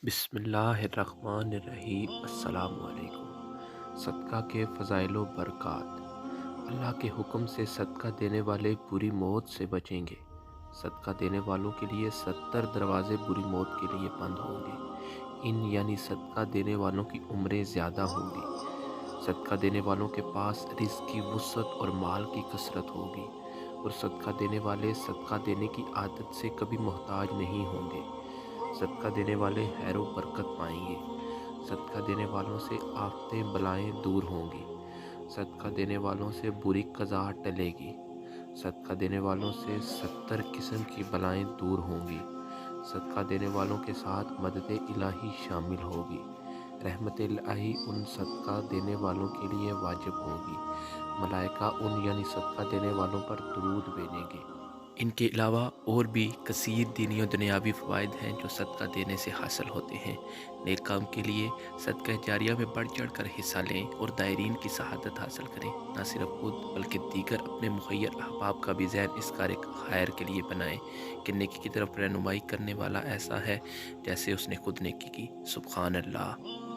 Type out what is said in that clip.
بسم اللہ الرحمن الرحیم۔ السلام علیکم۔ صدقہ کے فضائل و برکات۔ اللہ کے حکم سے صدقہ دینے والے بری موت سے بچیں گے۔ صدقہ دینے والوں کے لیے 70 دروازے بری موت کے لیے بند ہوں گے۔ یعنی صدقہ دینے والوں کی عمریں زیادہ ہوں گی۔ صدقہ دینے والوں کے پاس رزق کی وسعت اور مال کی کثرت ہوگی، اور صدقہ دینے والے صدقہ دینے کی عادت سے کبھی محتاج نہیں ہوں گے۔ صدقہ دینے والے خیر و برکت پائیں گے۔ صدقہ دینے والوں سے آفتیں بلائیں دور ہوں گی۔ صدقہ دینے والوں سے بری قضا ٹلے گی۔ صدقہ دینے والوں سے 70 قسم کی بلائیں دور ہوں گی۔ صدقہ دینے والوں کے ساتھ مدد الہی شامل ہوگی۔ رحمت الہی ان صدقہ دینے والوں کے لیے واجب ہوگی۔ ملائکہ صدقہ دینے والوں پر درود بھیجیں گے۔ ان کے علاوہ اور بھی کثیر دینی و دنیاوی فوائد ہیں جو صدقہ دینے سے حاصل ہوتے ہیں۔ نیک کام کے لیے صدقہ جاریہ میں بڑھ چڑھ کر حصہ لیں اور دائرین کی شہادت حاصل کریں۔ نہ صرف خود بلکہ دیگر اپنے مخیر احباب کا بھی ذہن اس کار خیر کے لیے بنائیں کہ نیکی کی طرف رہنمائی کرنے والا ایسا ہے جیسے اس نے خود نیکی کی۔ سبحان اللہ۔